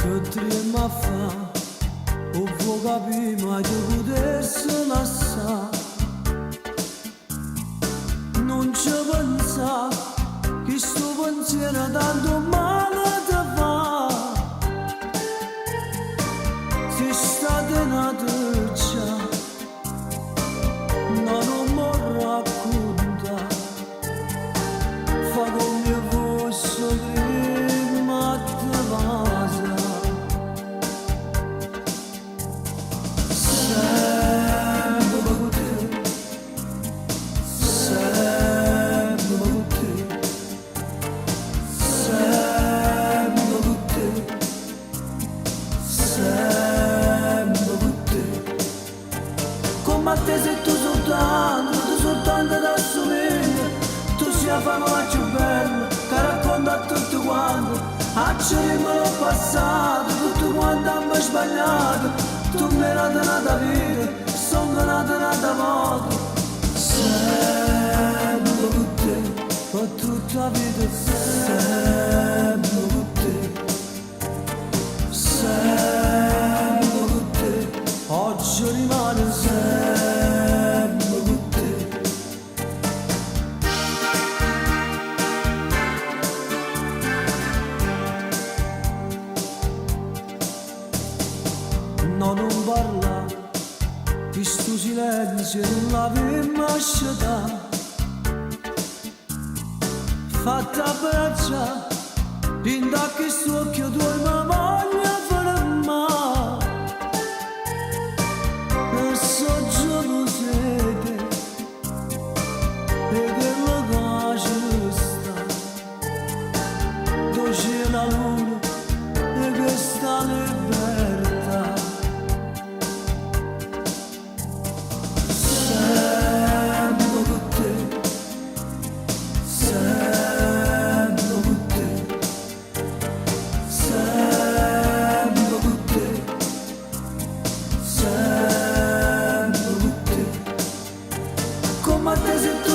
che trema fa, o vuoi capire mai di potersi lasciare. Non ci pensa che sto pensiero tanto male ti fa. Se state una doccia, non mi racconta, fa come fosse prima di casa. Sempre con te, sempre con te, sempre con te, sempre con te. Come a te sei tu soltanto da somiglia, tu sia la fama più bella, che racconta a tutti quanti, acceriamo il passato, tutto quanto abbiamo sbagliato, tu mi hai dato una vita, sono nata una moto, sempre con te, per tutta la vita, sempre con te, sempre con te, oggi rimane sempre con te. No, non parla, questo silenzio non l'avevamo lasciato, fatta abbraccia, pinta che sto occhio tuo mi voglia fermare, e so gelosete, e che lo caccia sta, dove c'è la luna, e questa libertà. Come a te sei tu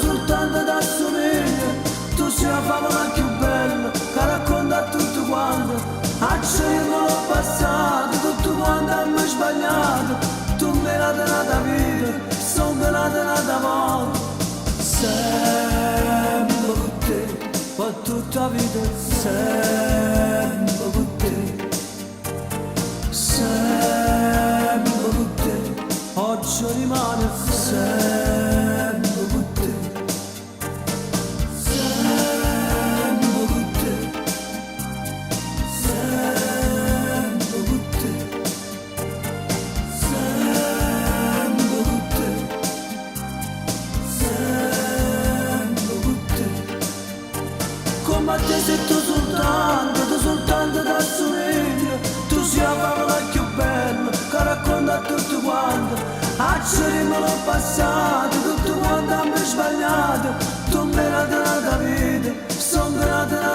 soltanto da somiglia, tu sei la favola più bella, che racconta a tutti quanti, acceriamo il passato, tutto quanto abbiamo sbagliato, tu mi hai dato una vita, sono nata una volta, sempre con te, per tutta la vita, sempre con te, sempre con te, oggi rimane sempre con te, sempre con te, sempre con te, sempre con te, sempre con te. Come a te sei tu soltanto da somiglia, tu sei la favola più bella, che racconta a tutti quanti, acceriamo il passato, tutto quanto abbiamo sbagliato, tu mi hai dato una vita, sono nata